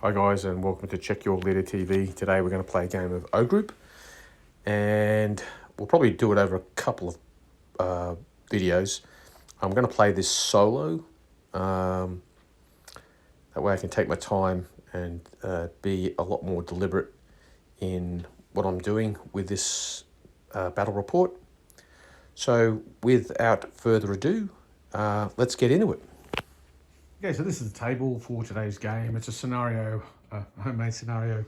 Hi guys, and welcome to Check Your Leader TV. Today we're going to play a game of O Group, and we'll probably do it over a couple of videos. I'm going to play this solo. That way I can take my time and be a lot more deliberate in what I'm doing with this battle report. So without further ado, let's get into it. Okay, so this is the table for today's game. It's a scenario, a homemade scenario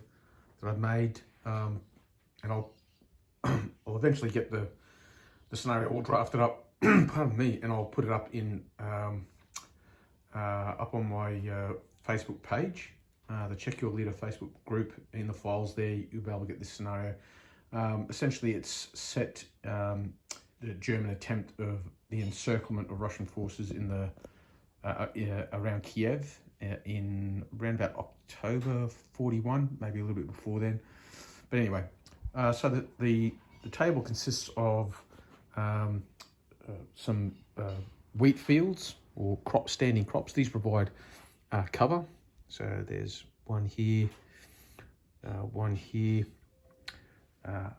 that I've made, and I'll eventually get the scenario all drafted up. Pardon me, and I'll put it up in up on my Facebook page, the Check Your Leader Facebook group. In the files there, you'll be able to get this scenario. Essentially, it's set the German attempt of the encirclement of Russian forces in the around Kiev in around about October 41, maybe a little bit before then. But anyway, so the table consists of some wheat fields or standing crops. These provide cover. So there's one here,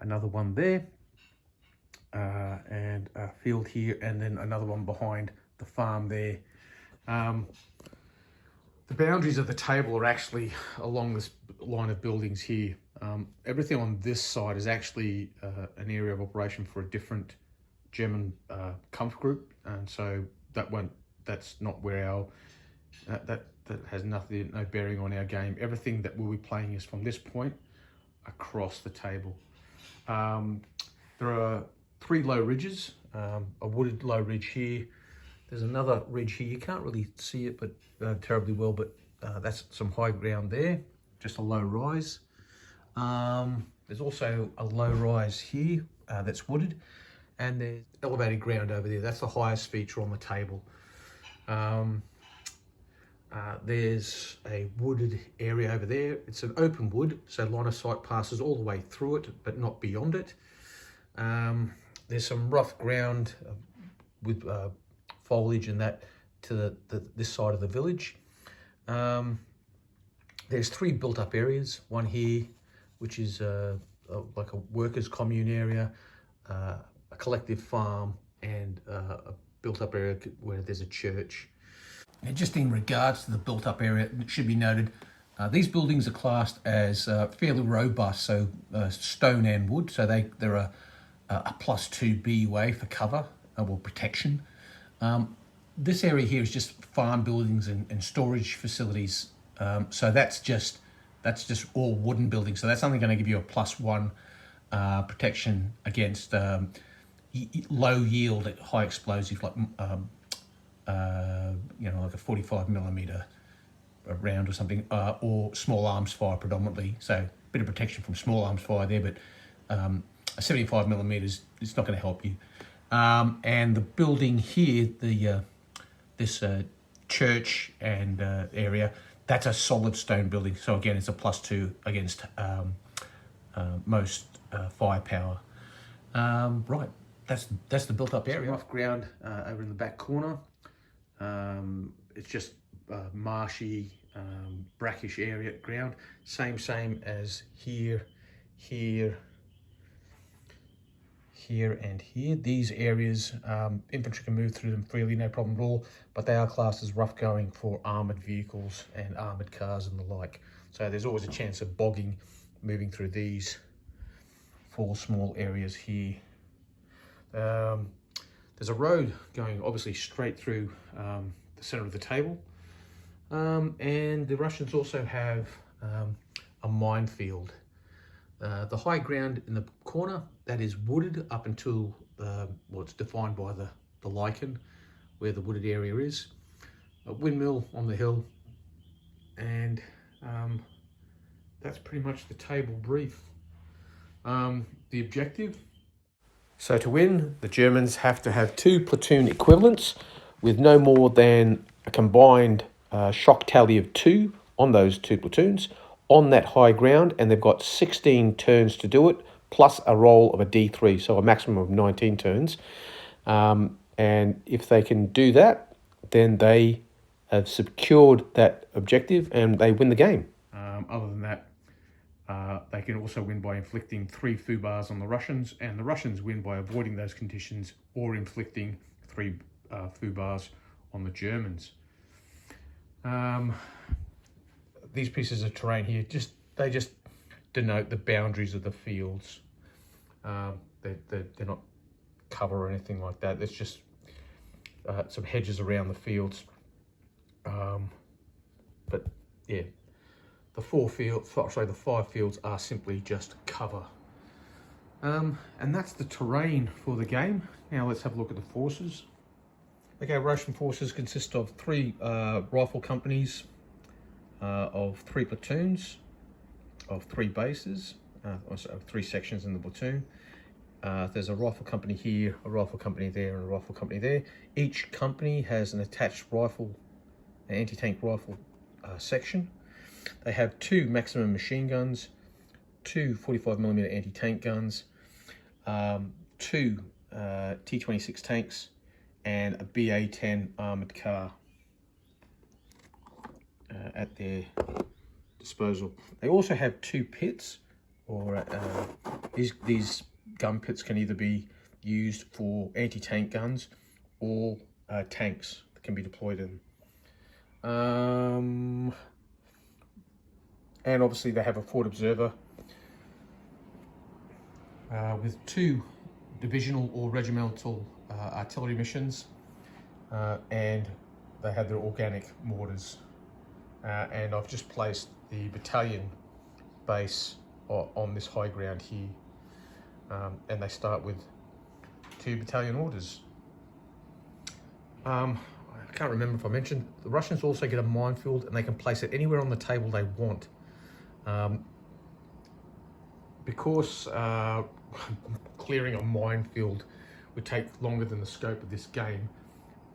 another one there, and a field here, and then another one behind the farm there. The boundaries of the table are actually along this line of buildings here. Everything on this side is actually an area of operation for a different German Kampf group, and so that's not where our that has no bearing on our game. Everything that we'll be playing is from this point across the table. There are three low ridges, a wooded low ridge here. There's another ridge here. You can't really see it but terribly well, but that's some high ground there, just a low rise. There's also a low rise here that's wooded, and there's elevated ground over there. That's the highest feature on the table. There's a wooded area over there. It's an open wood, so line of sight passes all the way through it, but not beyond it. There's some rough ground with foliage and that to this side of the village. There's three built-up areas. One here, which is like a workers' commune area, a collective farm, and a built-up area where there's a church. And just in regards to the built-up area, it should be noted, these buildings are classed as fairly robust, so stone and wood, so they're a +2 BUA for cover or protection. This area here is just farm buildings and storage facilities. So that's just all wooden buildings. So that's only going to give you a +1 protection against low yield, high explosive, like like a 45mm round or something, or small arms fire predominantly. So a bit of protection from small arms fire there, but a 75mm is not going to help you. And the building here, this church and area, that's a solid stone building. So again, it's a +2 against most firepower. Right, that's the built-up area. Rough ground over in the back corner. It's just marshy, brackish area ground. Same as here, and here. These areas, infantry can move through them freely, no problem at all, but they are classed as rough going for armoured vehicles and armoured cars and the like. So there's always a chance of bogging moving through these 4 small areas here. There's a road going obviously straight through the centre of the table, and the Russians also have a minefield. The high ground in the corner, that is wooded up until it's defined by the lichen, where the wooded area is. A windmill on the hill, and that's pretty much the table brief. The objective. So to win, the Germans have to have 2 platoon equivalents with no more than a combined shock tally of 2 on those 2 platoons on that high ground, and they've got 16 turns to do it, plus a roll of a D3, so a maximum of 19 turns. And if they can do that, then they have secured that objective and they win the game. Other than that, they can also win by inflicting 3 FUBARs on the Russians, and the Russians win by avoiding those conditions or inflicting 3 FUBARs on the Germans. These pieces of terrain here, they just denote the boundaries of the fields. They're not cover or anything like that. It's just some hedges around the fields. But yeah, the 5 fields are simply just cover. And that's the terrain for the game. Now let's have a look at the forces. Okay, Russian forces consist of 3 rifle companies, of 3 platoons, of 3 bases, also 3 sections in the platoon. There's a rifle company here, a rifle company there, and a rifle company there. Each company has an attached rifle, an anti-tank rifle section. They have 2 maximum machine guns, 2 45mm anti-tank guns, 2 T-26 tanks, and a BA-10 armoured car at their disposal. They also have 2 pits, or these gun pits can either be used for anti-tank guns or tanks that can be deployed in. And obviously they have a forward observer with 2 divisional or regimental artillery missions, and they have their organic mortars. And I've just placed the battalion base on this high ground here, and they start with 2 battalion orders. I can't remember if I mentioned, the Russians also get a minefield, and they can place it anywhere on the table they want. Because clearing a minefield would take longer than the scope of this game,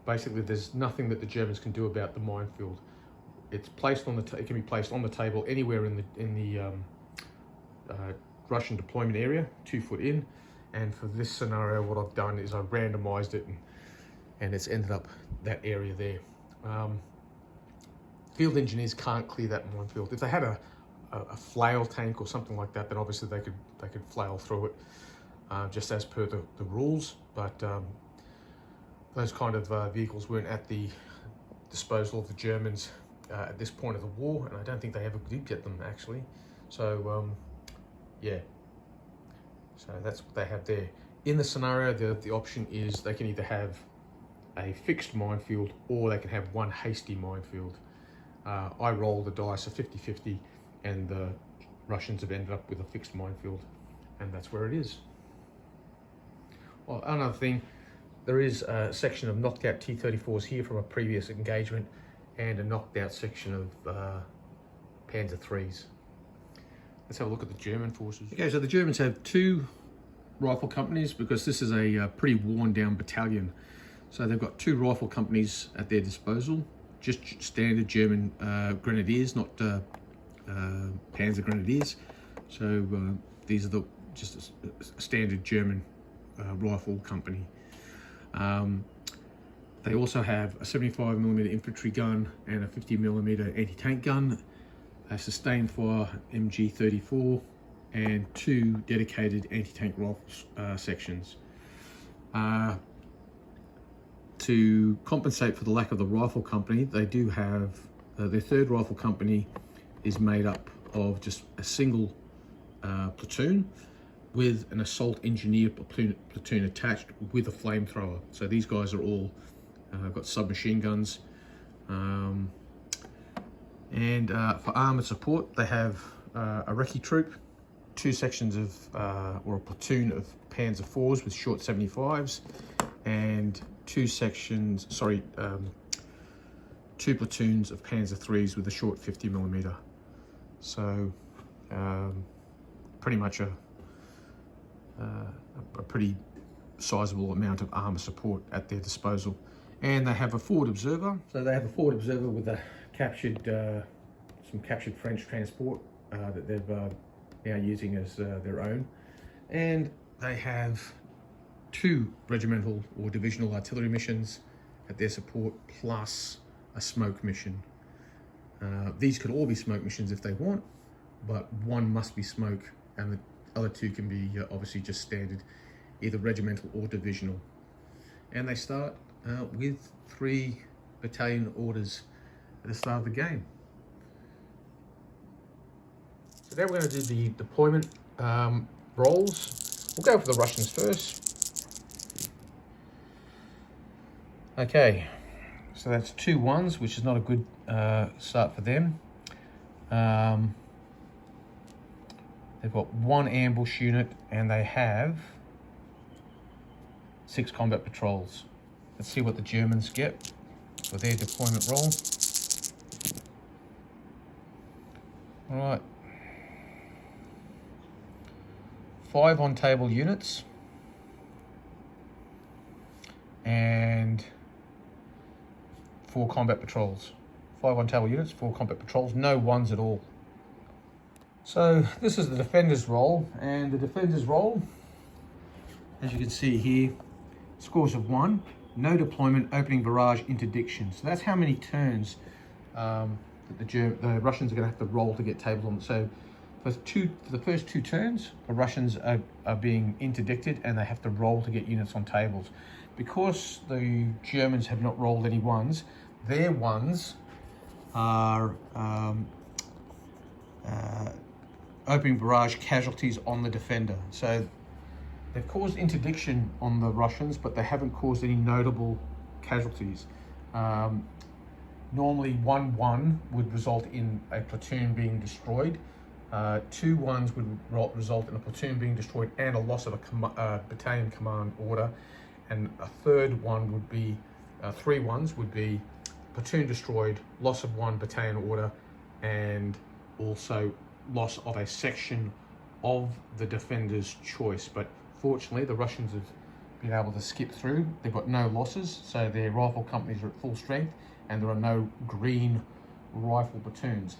basically there's nothing that the Germans can do about the minefield. It's placed on it can be placed on the table anywhere in the Russian deployment area, 2 foot in. And for this scenario, what I've done is I've randomized it, and it's ended up that area there. Field engineers can't clear that minefield. If they had a flail tank or something like that, then obviously they could flail through it, just as per the rules. But those kind of vehicles weren't at the disposal of the Germans at this point of the war, and I don't think they ever did get them actually. So yeah, so that's what they have there. In the scenario, the option is they can either have a fixed minefield or they can have 1 hasty minefield. I roll the dice a 50-50, and the Russians have ended up with a fixed minefield, and that's where it is. Well, another thing, there is a section of knocked out T-34s here from a previous engagement, and a knocked out section of Panzer IIIs. Let's have a look at the German forces. Okay, so the Germans have 2 rifle companies, because this is a pretty worn down battalion. So they've got 2 rifle companies at their disposal, just standard German grenadiers, not Panzer grenadiers. So these are just a standard German rifle company. They also have a 75mm infantry gun and a 50mm anti-tank gun, a sustained fire MG34, and 2 dedicated anti-tank rifle sections. To compensate for the lack of the rifle company, they do have their 3rd rifle company is made up of just a single platoon with an assault engineer platoon attached with a flamethrower. So these guys are all got submachine guns. And for armoured support, they have a recce troop, 2 sections of, or a platoon of Panzer IVs with short 75s, and 2 platoons of Panzer IIIs with a short 50mm. So pretty much a pretty sizable amount of armour support at their disposal. And they have a forward observer. So they have a forward observer with a captured, some captured French transport that they've now using as their own. And they have 2 regimental or divisional artillery missions at their support, plus a smoke mission. These could all be smoke missions if they want, but one must be smoke, and the other two can be obviously just standard, either regimental or divisional. And they start with 3 battalion orders at the start of the game. So now we're going to do the deployment roles. We'll go for the Russians first. Okay, so that's 2 1s, which is not a good start for them. They've got 1 ambush unit and they have 6 combat patrols. Let's see what the Germans get for their deployment role. All right. 5 on-table units and 4 combat patrols. 5 on-table units, 4 combat patrols, no 1s at all. So this is the defender's role, and the defender's role, as you can see here, scores of 1, no deployment, opening barrage, interdiction. So that's how many turns that the Russians are going to have to roll to get tables on. So for the first 2 turns, the Russians are being interdicted and they have to roll to get units on tables. Because the Germans have not rolled any 1s, their 1s are opening barrage casualties on the defender. So they've caused interdiction on the Russians, but they haven't caused any notable casualties. Normally 1-1 would result in a platoon being destroyed. 2 1s would result in a platoon being destroyed and a loss of a battalion command order. And a third one would be, 3 1s would be platoon destroyed, loss of 1 battalion order, and also loss of a section of the defender's choice. But fortunately, the Russians have been able to skip through. They've got no losses, so their rifle companies are at full strength, and there are no green rifle platoons.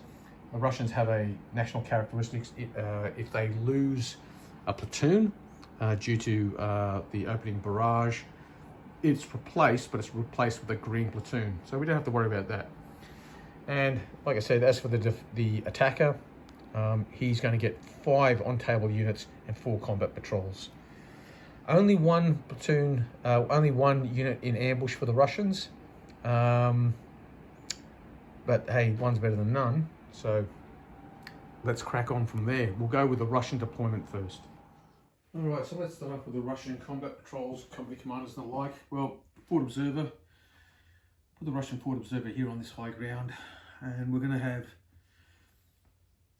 The Russians have a national characteristics. If they lose a platoon due to the opening barrage, it's replaced, but it's replaced with a green platoon. So we don't have to worry about that. And like I said, as for the attacker, he's going to get 5 on-table units and 4 combat patrols. Only 1 platoon, only 1 unit in ambush for the Russians. But hey, 1's better than none. So let's crack on from there. We'll go with the Russian deployment first. All right, so let's start off with the Russian combat patrols, company commanders and the like. Well, Fort Observer, put the Russian Fort Observer here on this high ground, and we're going to have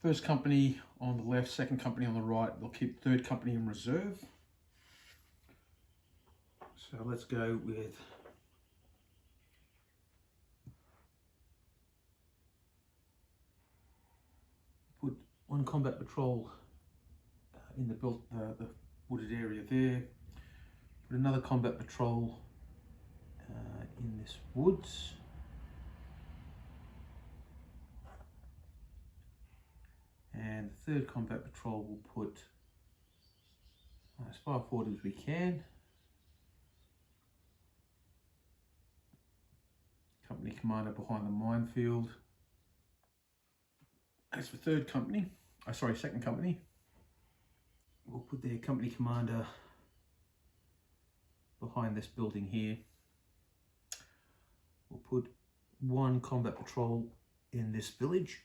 1st company on the left, 2nd company on the right. They'll keep 3rd company in reserve. So let's go with put 1 combat patrol in the wooded area there. Put another combat patrol in this woods. And the 3rd combat patrol will put as far forward as we can. Company commander behind the minefield. As for 2nd company, we'll put their company commander behind this building here. We'll put 1 combat patrol in this village.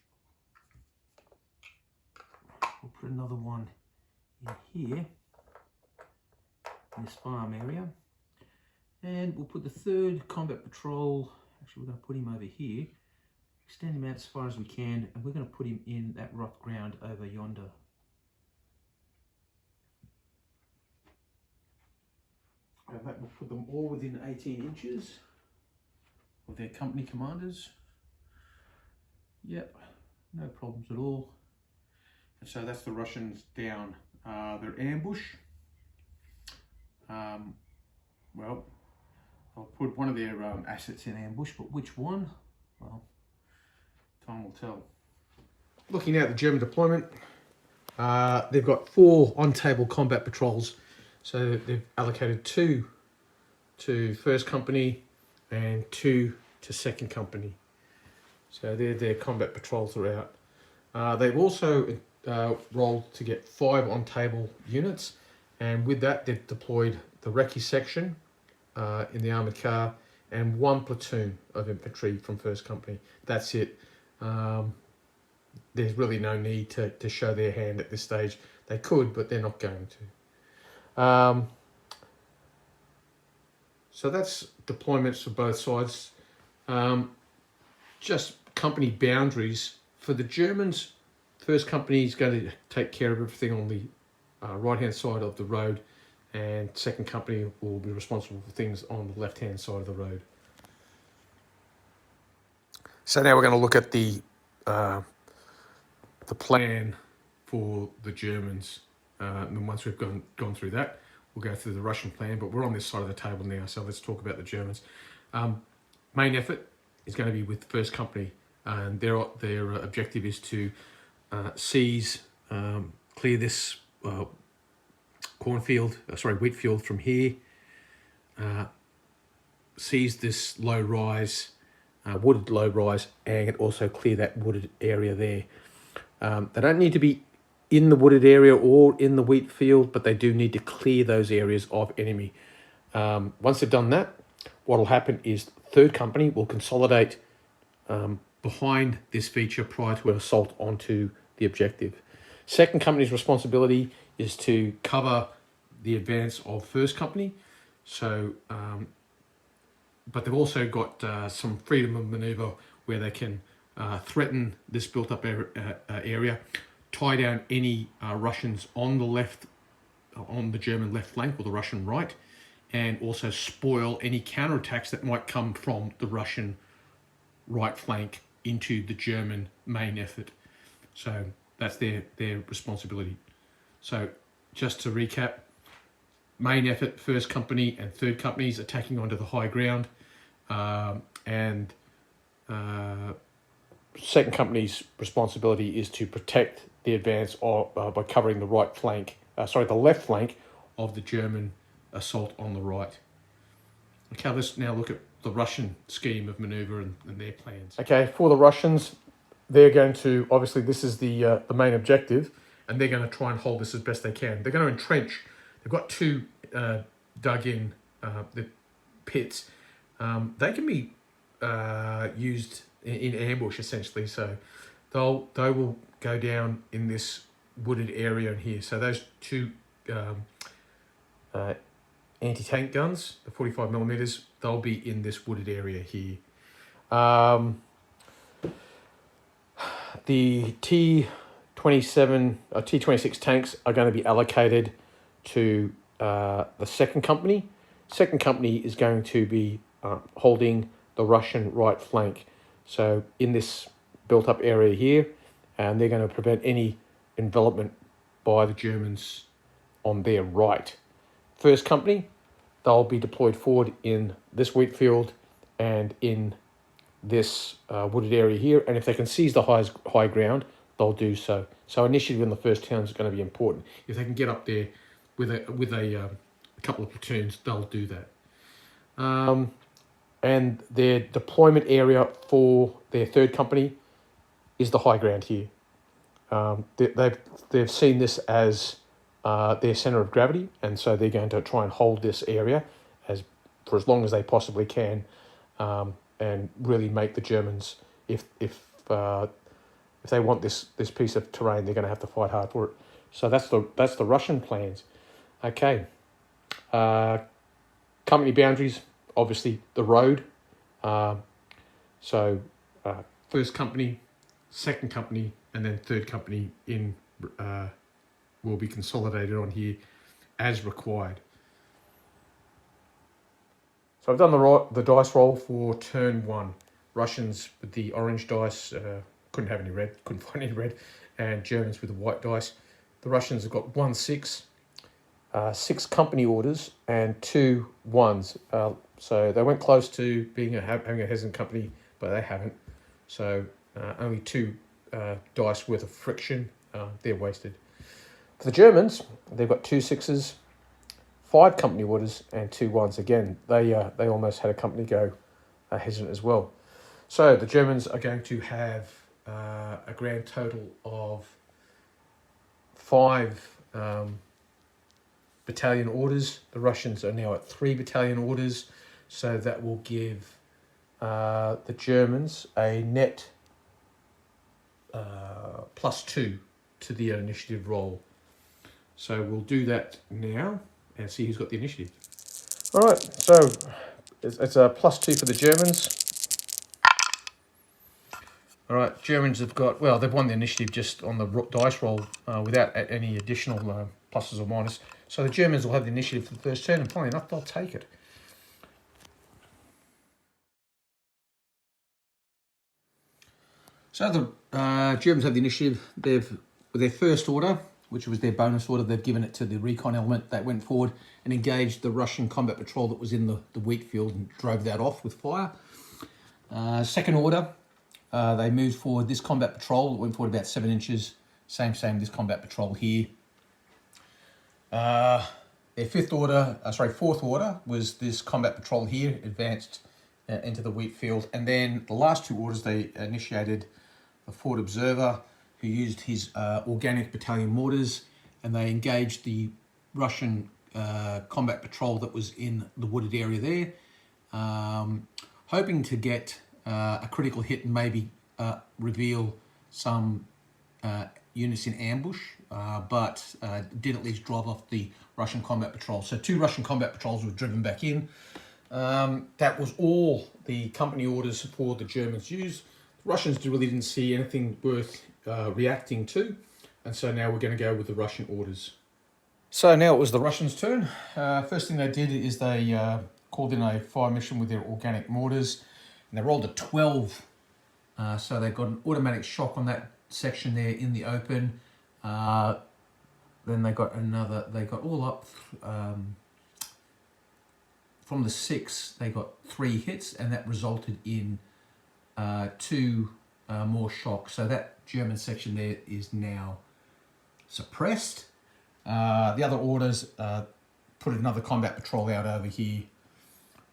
We'll put another one in here, in this farm area. And we'll put the 3rd combat patrol, actually we're going to put him over here, extend him out as far as we can, and we're going to put him in that rough ground over yonder. And that will put them all within 18 inches of their company commanders. Yep, no problems at all. And so that's the Russians down. Their ambush. Well, I'll put one of their assets in ambush, but which one? Well, time will tell. Looking at the German deployment, they've got 4 on-table combat patrols. So they've allocated 2 to 1st company and 2 to 2nd company. So their combat patrols are out. They've also rolled to get 5 on-table units, and with that they've deployed the recce section in the armoured car and 1 platoon of infantry from 1st Company. That's it. There's really no need to show their hand at this stage. They could, but they're not going to. So that's deployments for both sides. Just company boundaries. For the Germans, 1st Company is going to take care of everything on the right-hand side of the road, and 2nd Company will be responsible for things on the left-hand side of the road. So now we're going to look at the plan for the Germans. And once we've gone through that, we'll go through the Russian plan, but we're on this side of the table now, so let's talk about the Germans. Main effort is going to be with 1st Company, and their objective is to seize, clear this wheat field from here, seize this low rise, wooded low rise, and also clear that wooded area there. They don't need to be in the wooded area or in the wheat field, but they do need to clear those areas of enemy. Once they've done that, what will happen is 3rd Company will consolidate behind this feature prior to an assault onto the objective. 2nd Company's responsibility is to cover the advance of 1st Company. So, but they've also got some freedom of manoeuvre where they can threaten this built-up area, tie down any Russians on the left, on the German left flank or the Russian right, and also spoil any counterattacks that might come from the Russian right flank into the German main effort. So that's their responsibility. So just to recap, main effort, 1st Company and 3rd Companies attacking onto the high ground, and 2nd Company's responsibility is to protect the advance by covering the right flank, the left flank of the German assault on the right. Okay, let's now look at the Russian scheme of manoeuvre and their plans. Okay, for the Russians, they're going to, obviously this is the main objective, and they're going to try and hold this as best they can. They're going to entrench. They've got 2 dug in the pits. They can be used in ambush essentially, so they will go down in this wooded area in here. So those 2 anti-tank guns, the 45mm, they'll be in this wooded area here. The T26 tanks are going to be allocated to the 2nd Company. 2nd Company is going to be holding the Russian right flank. So in this built-up area here, and they're going to prevent any envelopment by the Germans on their right. 1st Company, they'll be deployed forward in this wheat field and in this wooded area here, and if they can seize the high ground, they'll do so. So initiative in the first town is going to be important. If they can get up there with a couple of platoons, they'll do that. And their deployment area for their 3rd Company is the high ground here. They've seen this as their centre of gravity, and so they're going to try and hold this area for as long as they possibly can, and really make the Germans, if they want this piece of terrain, they're going to have to fight hard for it. So that's the Russian plans. Okay. Company boundaries, obviously the road. So 1st Company, 2nd Company, and then 3rd Company will be consolidated on here as required. So I've done the dice roll for turn 1. Russians with the orange dice, couldn't have any red, couldn't find any red, and Germans with the white dice. The Russians have got 1 6, 6 company orders, and 2 1s. So they went close to having a hesitant company, but they haven't. So only 2 dice worth of friction. They're wasted. For the Germans, they've got 2 6s, 5 company orders, and 2 1s. Again, they almost had a company go hesitant as well. So the Germans are going to have a grand total of 5 battalion orders. The Russians are now at 3 battalion orders, so that will give the Germans a net +2 to the initiative roll. So we'll do that now and see who's got the initiative. All right, so it's a +2 for the Germans. All right, Germans have got, well, they've won the initiative just on the dice roll without any additional pluses or minuses. So the Germans will have the initiative for the first turn, and funnily enough, they'll take it. So the Germans have the initiative. They've, with their first order, which was their bonus order, they've given it to the recon element that went forward and engaged the Russian combat patrol that was in the wheat field and drove that off with fire. Second order, they moved forward this combat patrol. It went forward about 7 inches. Same, this combat patrol here. Their fourth order was this combat patrol here, advanced into the wheat field. And then the last 2 orders, they initiated the forward observer, who used his organic battalion mortars, and they engaged the Russian combat patrol that was in the wooded area there, hoping to get a critical hit and maybe reveal some units in ambush, but did at least drive off the Russian combat patrol. So 2 Russian combat patrols were driven back in. That was all the company orders for the Germans used. The Russians really didn't see anything worth reacting to, and so now we're going to go with the Russian orders. So now it was the Russians' turn. First thing they did is they called in a fire mission with their organic mortars, and they rolled a 12. So they got an automatic shock on that section there in the open. Then they got another, they got all up from the 6, they got 3 hits, and that resulted in 2 more shocks. So that German section there is now suppressed. The other orders put another combat patrol out over here,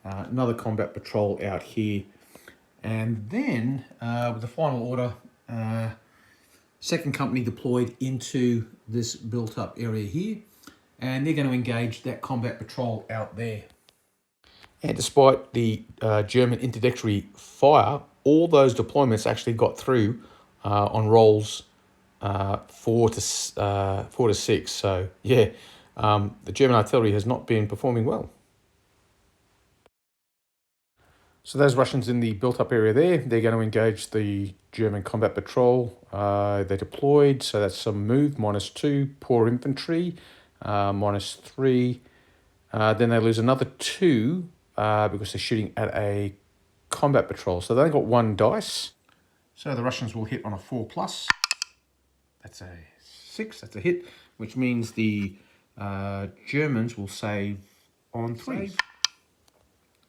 another combat patrol out here, and then with the final order, second company deployed into this built up area here, and they're going to engage that combat patrol out there. And despite the German interdictory fire, all those deployments actually got through on rolls 4 to 6. So yeah, the German artillery has not been performing well. So those Russians in the built-up area there, they're going to engage the German combat patrol. They deployed, so that's some move, -2, poor infantry, -3. Then they lose another 2 because they're shooting at a combat patrol. So they only got 1 dice. So the Russians will hit on a 4+. That's a 6, that's a hit, which means the Germans will save on 3.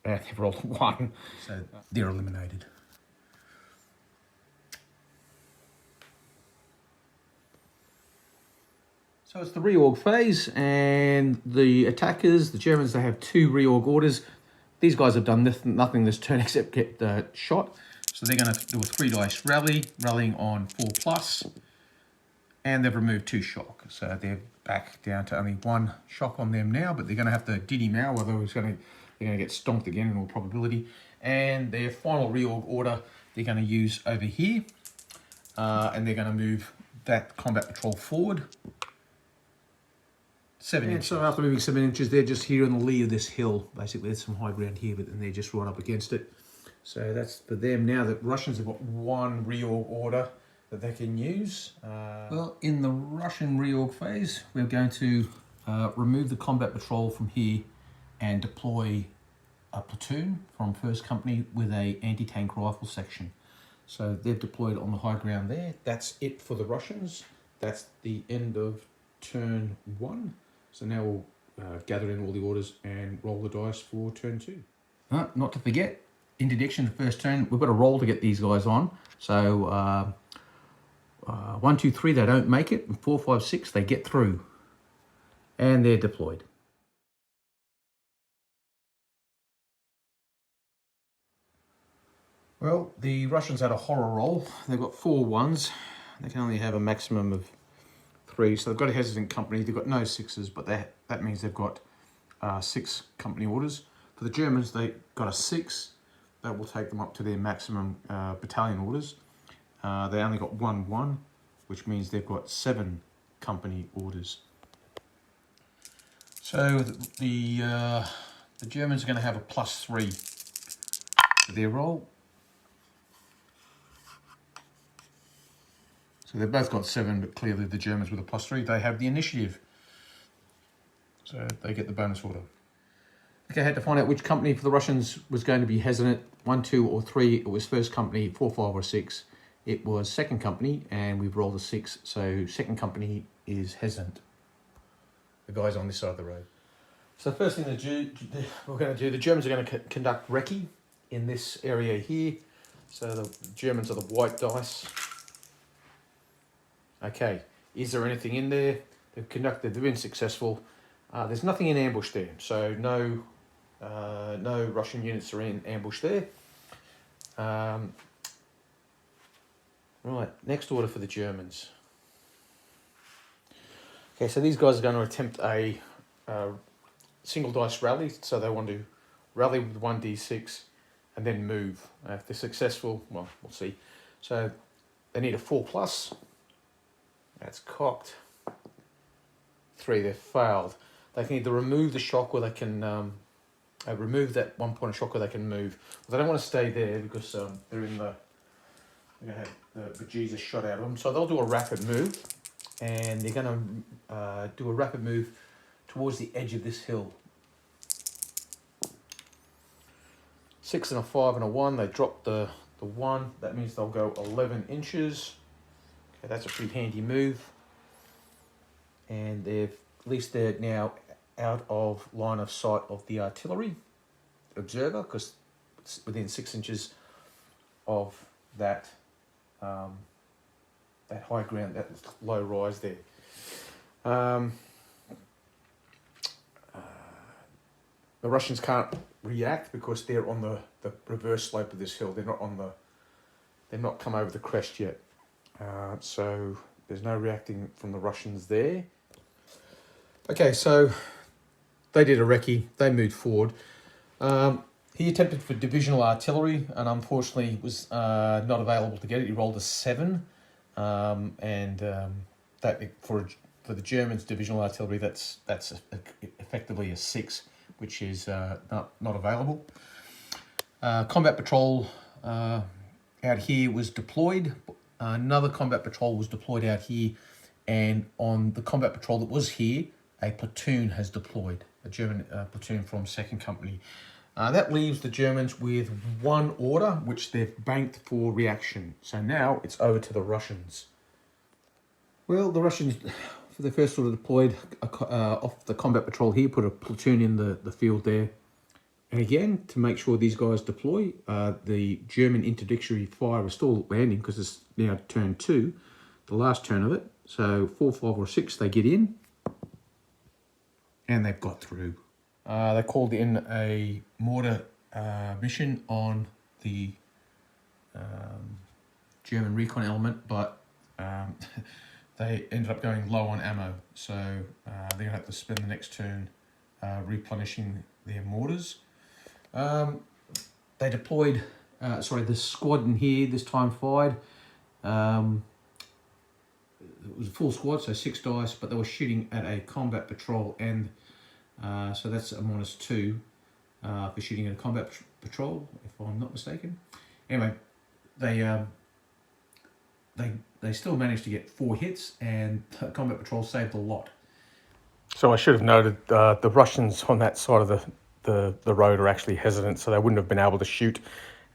And they've rolled 1, so they're eliminated. So it's the reorg phase, and the attackers, the Germans, they have 2 reorg orders. These guys have done nothing this turn except get shot. So they're going to do a 3 dice rally, rallying on 4+, and they've removed 2 shock. So they're back down to only 1 shock on them now, but they're going to have to diddy now, otherwise they're going to get stomped again in all probability. And their final reorg order, they're going to use over here, and they're going to move that combat patrol forward 7 inches. So after moving 7 inches, they're just here in the lee of this hill. Basically, there's some high ground here, but then they're just right up against it. So that's for them. Now the Russians have got 1 reorg order that they can use. Well, in the Russian reorg phase, we're going to remove the combat patrol from here and deploy a platoon from 1st Company with a anti-tank rifle section. So they've deployed on the high ground there. That's it for the Russians. That's the end of turn 1. So now we'll gather in all the orders and roll the dice for turn 2. Not to forget, interdiction the first turn. We've got a roll to get these guys on. So 1, 2, 3, they don't make it. And 4, 5, 6, they get through. And they're deployed. Well, the Russians had a horror roll. They've got 4 ones. They can only have a maximum of 3. So they've got a hesitant company. They've got no 6s, but that means they've got 6 company orders. For the Germans, they got a 6. That will take them up to their maximum battalion orders. They only got 1, which means they've got 7 company orders. So the Germans are going to have a +3 for their roll. So they've both got 7, but clearly the Germans with a +3, they have the initiative. So they get the bonus order. Okay, I had to find out which company for the Russians was going to be hesitant, 1, 2, or 3. It was first company, 4, 5, or 6. It was second company, and we've rolled a 6. So second company is hesitant. The guys on this side of the road. So first thing we're going to do, the Germans are going to conduct recce in this area here. So the Germans are the white dice. Okay, is there anything in there? They've been successful. There's nothing in ambush there, so no Russian units are in ambush there. Right, next order for the Germans. Okay, so these guys are going to attempt a single dice rally, so they want to rally with 1d6 and then move. If they're successful, well, we'll see. So they need a 4+. That's cocked. 3, they've failed. They can either remove the shock, or they can remove that 1 point of shock, or they can move. But they don't want to stay there because they're going to have the bejesus shot out of them. So they'll do a rapid move, and they're going to do a rapid move towards the edge of this hill. 6 and a 5 and a 1. They drop the 1. That means they'll go 11 inches. Okay, that's a pretty handy move. And at least they're now out of line of sight of the artillery observer, because it's within 6 inches of that that high ground, that low rise there. The Russians can't react because they're on the reverse slope of this hill. They're not come over the crest yet. So there's no reacting from the Russians there. Okay, so they did a recce. They moved forward. He attempted for divisional artillery, and unfortunately was not available to get it. He rolled a 7, that for the Germans, divisional artillery, that's effectively a 6, which is not available. Combat patrol out here was deployed. Another combat patrol was deployed out here, and on the combat patrol that was here, a platoon has deployed, a German platoon from 2nd Company. That leaves the Germans with 1 order, which they've banked for reaction. So now it's over to the Russians. Well, the Russians, for their first order, deployed off the combat patrol here, put a platoon in the field there. And again, to make sure these guys deploy, the German interdictory fire is still landing because it's now turn 2, the last turn of it. So 4, 5, or 6, they get in, and they've got through. They called in a mortar mission on the German recon element, but they ended up going low on ammo. So they're going to have to spend the next turn replenishing their mortars. They deployed, the squad in here this time fired. It was a full squad, so 6 dice, but they were shooting at a combat patrol, and so that's a -2 for shooting at a combat patrol, if I'm not mistaken. Anyway, they still managed to get 4 hits, and the combat patrol saved a lot. So I should have noted the Russians on that side of the road are actually hesitant, so they wouldn't have been able to shoot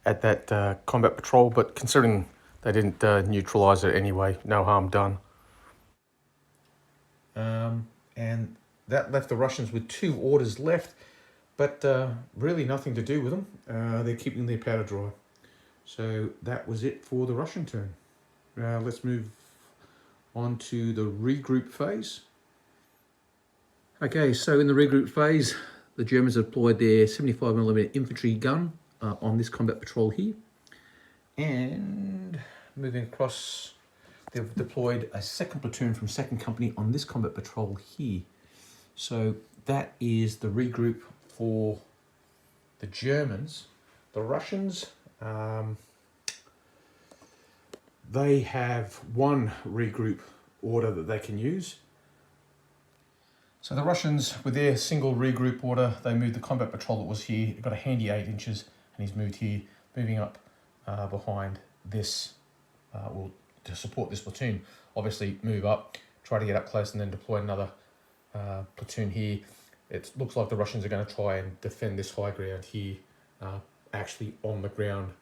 at that combat patrol, but considering they didn't neutralise it anyway, no harm done. And that left the Russians with 2 orders left, but really nothing to do with them. They're keeping their powder dry. So that was it for the Russian turn. Let's move on to the regroup phase. Okay, so in the regroup phase, the Germans deployed their 75mm infantry gun on this combat patrol here. And moving across, they've deployed a second platoon from second company on this combat patrol here. So that is the regroup for the Germans. The Russians, they have one regroup order that they can use. So the Russians, with their single regroup order, they moved the combat patrol that was here. It got a handy 8 inches, and he's moved here, moving up behind this, well, to support this platoon. Obviously, move up, try to get up close, and then deploy another platoon here. It looks like the Russians are going to try and defend this high ground here, actually on the ground.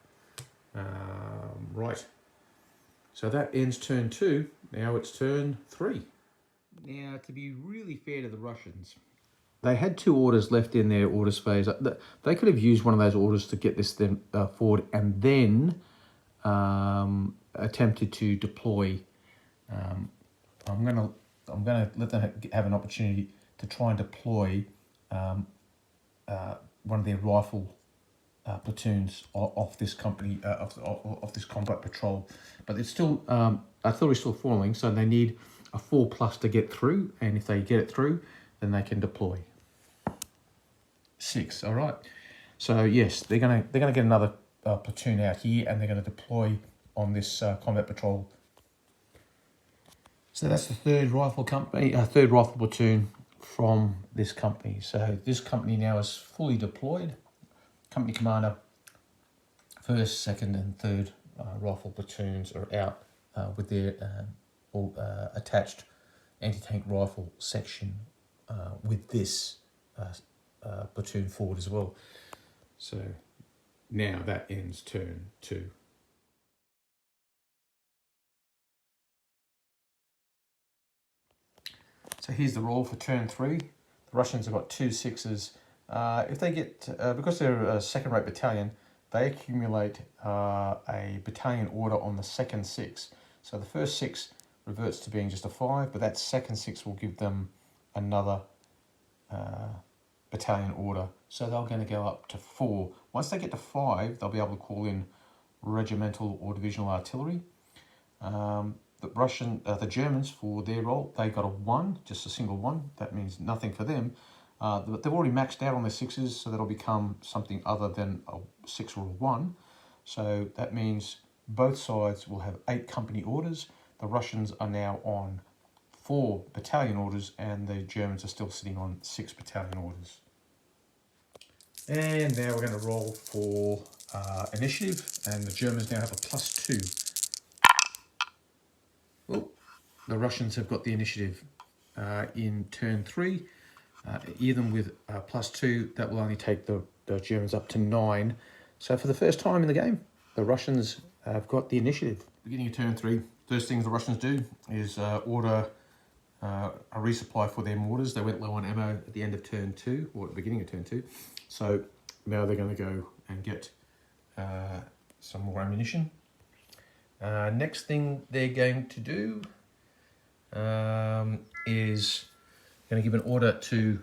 Right. So that ends turn 2. Now it's turn 3. Now, to be really fair to the Russians, they had 2 orders left in their orders phase. They could have used one of those orders to get this then forward, and then attempted to deploy. I'm gonna let them have an opportunity to try and deploy one of their rifle platoons off this company of this combat patrol, but it's still artillery's still falling, so they need a 4+ to get through, and if they get it through, then they can deploy. 6, all right. So yes, they're gonna get another platoon out here, and they're gonna deploy on this combat patrol. So that's the third rifle platoon from this company. So this company now is fully deployed. Company commander, 1st, 2nd, and 3rd rifle platoons are out with their attached anti-tank rifle section with this platoon forward as well. So now that ends turn 2. So here's the roll for turn 3. The Russians have got 2 6s. If they get, because they're a second-rate battalion, they accumulate a battalion order on the second 6. So the first 6 reverts to being just a 5, but that second 6 will give them another battalion order. So they're going to go up to 4. Once they get to 5, they'll be able to call in regimental or divisional artillery. The Germans, for their roll, they got a 1, just a single 1. That means nothing for them. But they've already maxed out on their 6s, so that'll become something other than a 6 or a 1. So that means both sides will have 8 company orders. The Russians are now on 4 battalion orders, and the Germans are still sitting on 6 battalion orders. And now we're going to roll for initiative, and the Germans now have a +2. Well, the Russians have got the initiative in turn 3. Even with +2, that will only take the Germans up to 9. So for the first time in the game, the Russians have got the initiative. Beginning of turn 3, first thing the Russians do is order a resupply for their mortars. They went low on ammo at the end of turn 2, or at the beginning of turn 2. So now they're going to go and get some more ammunition. Next thing they're going to do is going to give an order to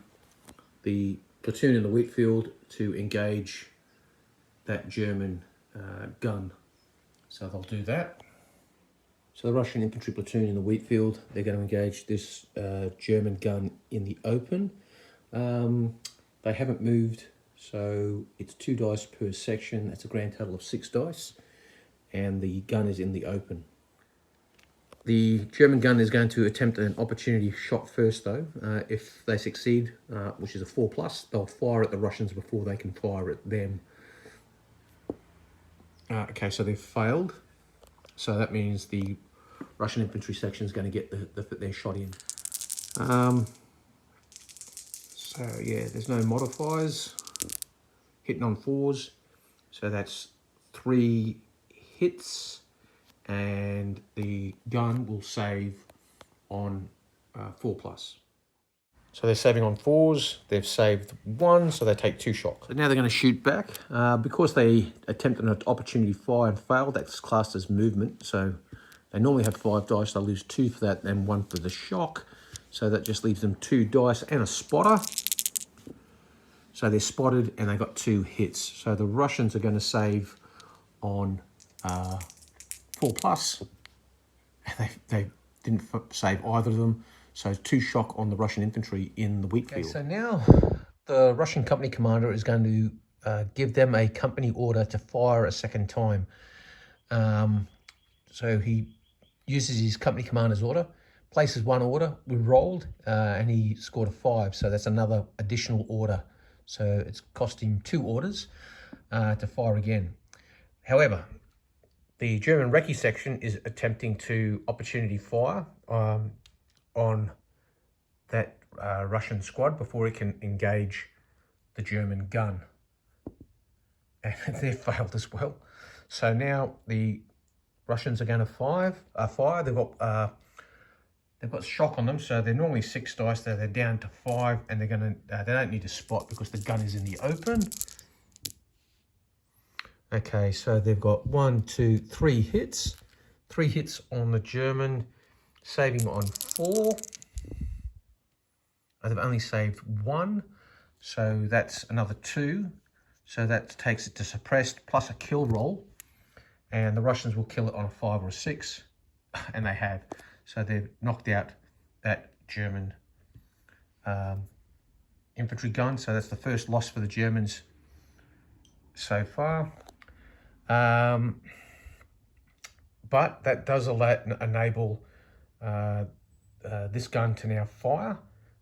the platoon in the wheat field to engage that German gun. So they'll do that. So the Russian infantry platoon in the wheat field, they're going to engage this German gun in the open. They haven't moved, so it's 2 dice per section. That's a grand total of 6 dice. And the gun is in the open. The German gun is going to attempt an opportunity shot first, though. If they succeed, which is a 4+, they'll fire at the Russians before they can fire at them. Okay, so they've failed. So that means the Russian infantry section is going to get their shot in. So yeah, there's no modifiers. Hitting on 4s. So that's 3 hits. And the gun will save on 4+. So they're saving on 4s, they've saved 1, so they take 2 shocks. So now they're going to shoot back. Because they attempted an opportunity fire and failed, that's classed as movement. So they normally have 5 dice, they'll lose 2 for that and 1 for the shock. So that just leaves them 2 dice and a spotter. So they're spotted and they got 2 hits. So the Russians are going to save on 4+. They didn't save either of them. So 2 shock on the Russian infantry in the wheat field. So now the Russian company commander is going to give them a company order to fire a second time. So he uses his company commander's order, places 1 order, we rolled, and he scored a 5. So that's another additional order. So it's cost him 2 orders to fire again. However, the German recce section is attempting to opportunity fire on that Russian squad before it can engage the German gun. And they've failed as well. So now the Russians are going to fire. They've got shock on them, so they're normally 6 dice. They're down to 5, and they're going to. They don't need to spot because the gun is in the open. Okay, so they've got 1, 2, 3 hits. 3 hits on the German, saving on 4. They've only saved 1, so that's another 2. So that takes it to suppressed plus a kill roll. And the Russians will kill it on a 5 or a 6, and they have. So they've knocked out that German infantry gun. So that's the first loss for the Germans so far. But that does enable this gun to now fire.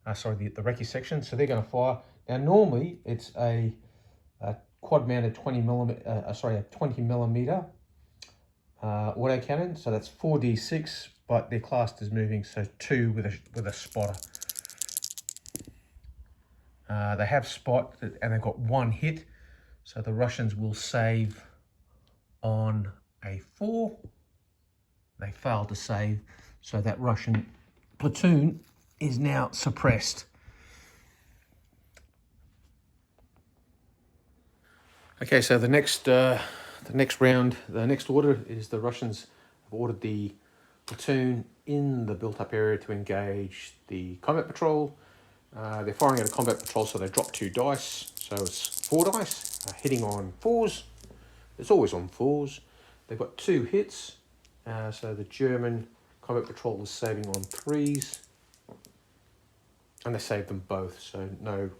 The recce section. So they're going to fire. Now normally it's a quad-mounted 20 millimeter autocannon. So that's 4d6, but they're classed as moving. So 2 with a spotter. They have spot and they've got 1 hit. So the Russians will save on a 4. They failed to save, so that Russian platoon is now suppressed. Okay, so the next round, the next order is the Russians have ordered the platoon in the built-up area to engage the combat patrol. They're firing at a combat patrol, so they drop 2 dice. So it's 4 dice, hitting on 4s. It's always on 4s. They've got 2 hits. So the German combat patrol is saving on 3s. And they saved them both, so no.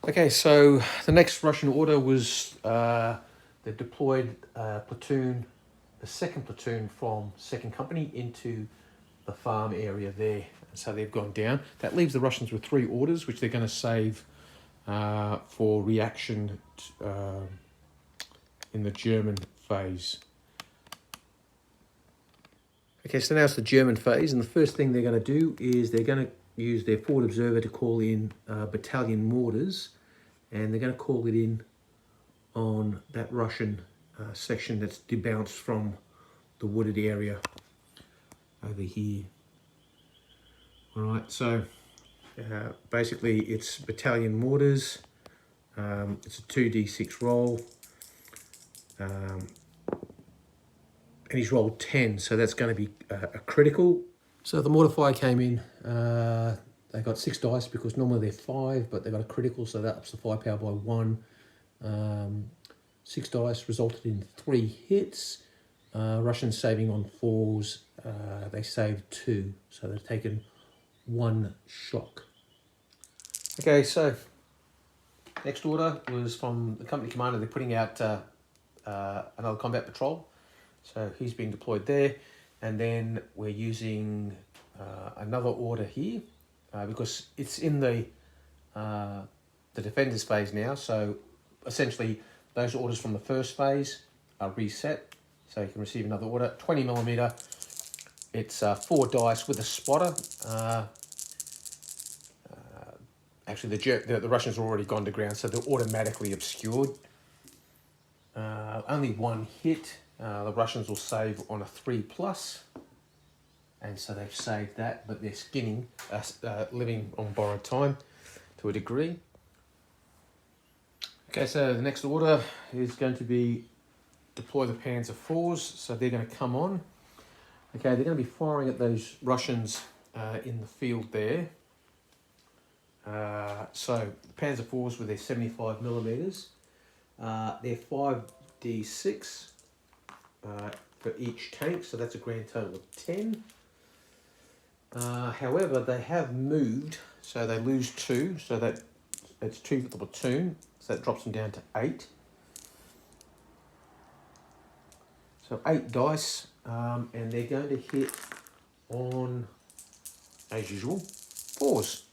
Okay, so the next Russian order was they deployed platoon, the 2nd platoon from 2nd company into the farm area there. So they've gone down. That leaves the Russians with 3 orders, which they're going to save for reaction in the German phase. Okay, so now it's the German phase, and the first thing they're going to do is they're going to use their forward observer to call in battalion mortars, and they're going to call it in on that Russian section that's debounced from the wooded area over here. All right, so basically it's battalion mortars. It's a 2d6 roll. And he's rolled 10, so that's going to be a critical. So the mortar fire came in. They got 6 dice because normally they're 5, but they got a critical, so that ups the firepower by 1. 6 dice resulted in 3 hits. Russians saving on 4s. They saved 2, so they've taken 1 shock. Okay, so next order was from the company commander. They're putting out another combat patrol. So he's being deployed there, and then we're using another order here because it's in the defenders phase now. So essentially, those orders from the first phase are reset, so you can receive another order. 20 millimeter. It's 4 dice with a spotter. Actually, the Russians are already gone to ground, so they're automatically obscured. Only 1 hit. The Russians will save on a 3+, and so they've saved that, but they're skinning, living on borrowed time to a degree. Okay, so the next order is going to be deploy the Panzer IVs, so they're going to come on. Okay, they're going to be firing at those Russians in the field there. So the Panzer IVs with their 75 millimeters, they're 5d6. for each tank, so that's a grand total of 10. However, they have moved, so they lose 2, so that it's 2 for the platoon, so that drops them down to 8. So 8 dice, and they're going to hit on, as usual, 4s.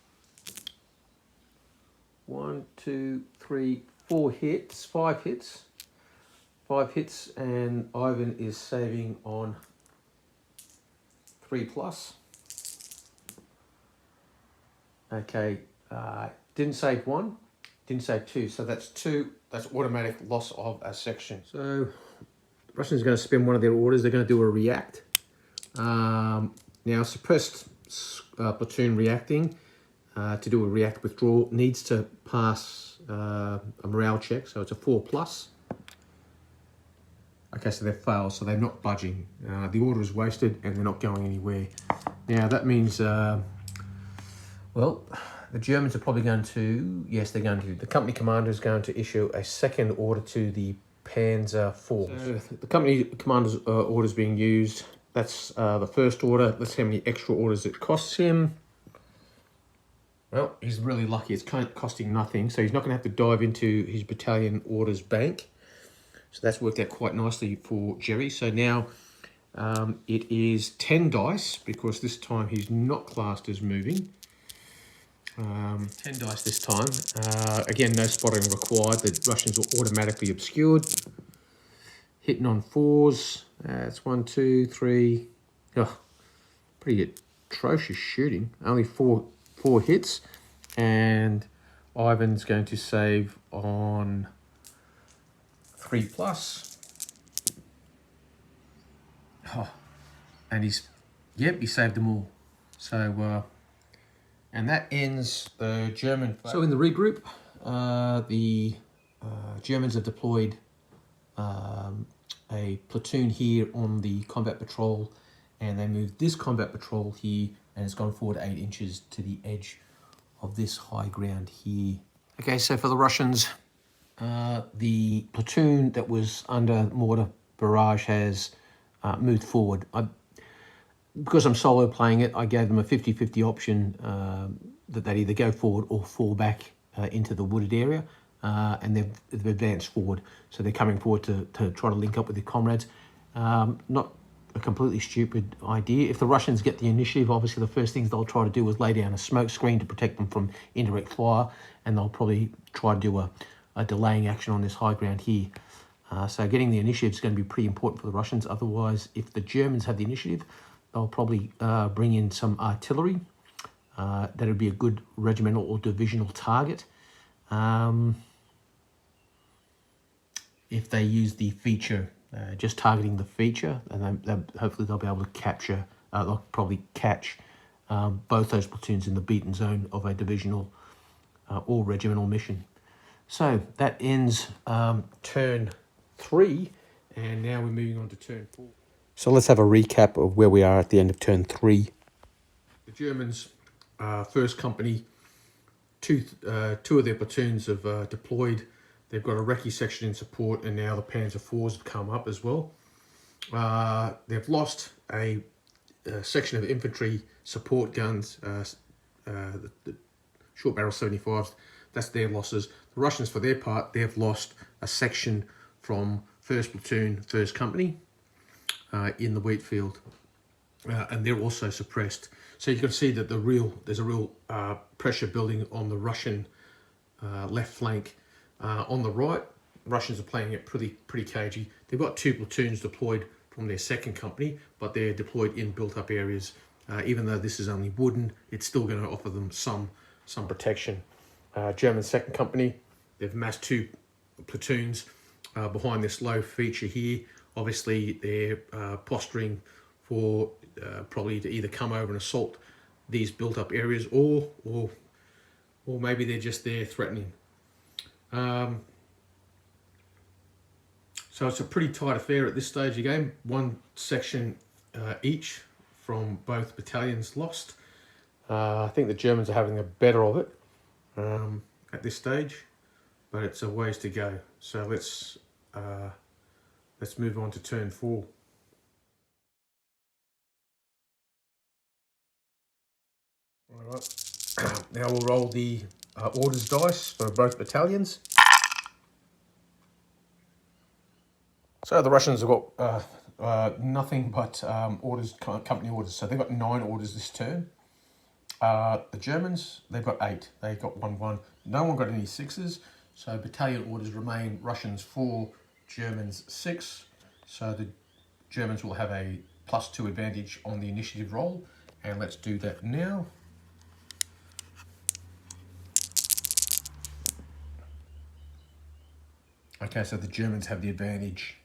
1, 2, 3, 4 hits, 5 hits. 5 hits, and Ivan is saving on 3+. Okay, didn't save 1, didn't save 2, so that's 2. That's automatic loss of a section. So Russians are going to spend one of their orders. They're going to do a react. Now, suppressed platoon reacting to do a react withdrawal needs to pass a morale check, so it's a 4+. Okay, so they've failed, so they're not budging. The order is wasted and they're not going anywhere. Now, that means, well, the Germans are probably going to, yes, they're going to, the company commander is going to issue a second order to the Panzer IV. So the company commander's order is being used. That's the first order. Let's see how many extra orders it costs him. Well, he's really lucky. It's kind of costing nothing, so he's not going to have to dive into his battalion orders bank. So that's worked out quite nicely for Jerry. So now it is 10 dice, because this time he's not classed as moving. 10 dice this time. Again, no spotting required. The Russians were automatically obscured. Hitting on 4s. That's 1, 2, 3. Oh, pretty atrocious shooting. Only four hits. And Ivan's going to save on 3+. Oh, and he saved them all. So, and that ends the German. So in the regroup, the Germans have deployed a platoon here on the combat patrol, and they moved this combat patrol here, and it's gone forward 8 inches to the edge of this high ground here. Okay, so for the Russians, the platoon that was under mortar barrage has moved forward. Because I'm solo playing it, I gave them a 50-50 option that they'd either go forward or fall back into the wooded area, and they've advanced forward. So they're coming forward to try to link up with their comrades. Not a completely stupid idea. If the Russians get the initiative, obviously the first things they'll try to do is lay down a smoke screen to protect them from indirect fire, and they'll probably try to do a delaying action on this high ground here. So getting the initiative is going to be pretty important for the Russians. Otherwise, if the Germans have the initiative, they'll probably bring in some artillery. That would be a good regimental or divisional target. If they use the feature, just targeting the feature, and hopefully they'll be able to capture, they'll probably catch both those platoons in the beaten zone of a divisional or regimental mission. So that ends turn 3, and now we're moving on to turn 4. So let's have a recap of where we are at the end of turn 3. The Germans, first company, two of their platoons have deployed. They've got a recce section in support, and now the Panzer IVs have come up as well. They've lost a section of infantry support guns, the short barrel 75s. That's their losses. The Russians, for their part, they've lost a section from 1st Platoon, 1st Company in the wheat field, and they're also suppressed. So you can see that there's a real pressure building on the Russian left flank. On the right, Russians are playing it pretty cagey. They've got 2 platoons deployed from their 2nd Company, but they're deployed in built-up areas. Even though this is only wooden, it's still going to offer them some protection. German 2nd Company, they've massed 2 platoons behind this low feature here. Obviously, they're posturing for probably to either come over and assault these built-up areas, or maybe they're just there threatening. So it's a pretty tight affair at this stage of the game. 1 section each from both battalions lost. I think the Germans are having the better of it at this stage, but it's a ways to go. So let's let's move on to turn 4. All right, now we'll roll the orders dice for both battalions. So the Russians have got nothing but orders, company orders. So they've got 9 orders this turn. The Germans, they've got 8. They got 1-1. No one got any 6s. So battalion orders remain Russians 4, Germans 6. So the Germans will have a +2 advantage on the initiative roll. And let's do that now. Okay, so the Germans have the advantage,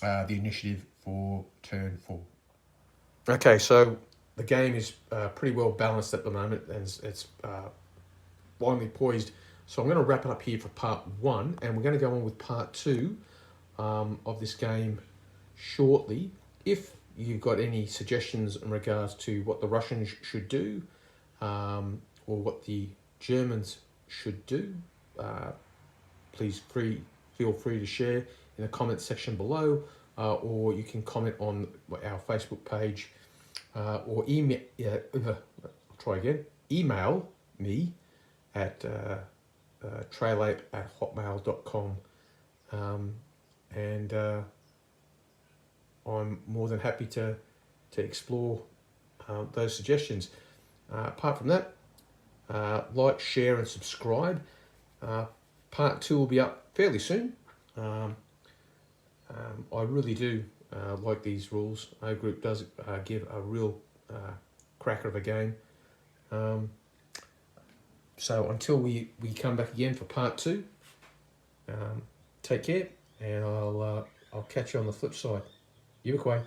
the initiative for turn 4. Okay, so the game is pretty well balanced at the moment, and it's blindly poised. So I'm going to wrap it up here for part 1, and we're going to go on with part 2 of this game shortly. If you've got any suggestions in regards to what the Russians should do, or what the Germans should do, please feel free to share in the comment section below, or you can comment on our Facebook page, or email. Email me at trailape@hotmail.com, and I'm more than happy to explore those suggestions. Apart from that, like, share, and subscribe. Part 2 will be up fairly soon. I really do like these rules. O Group does give a real cracker of a game. So until we come back again for part 2, take care, and I'll catch you on the flip side. Yippee.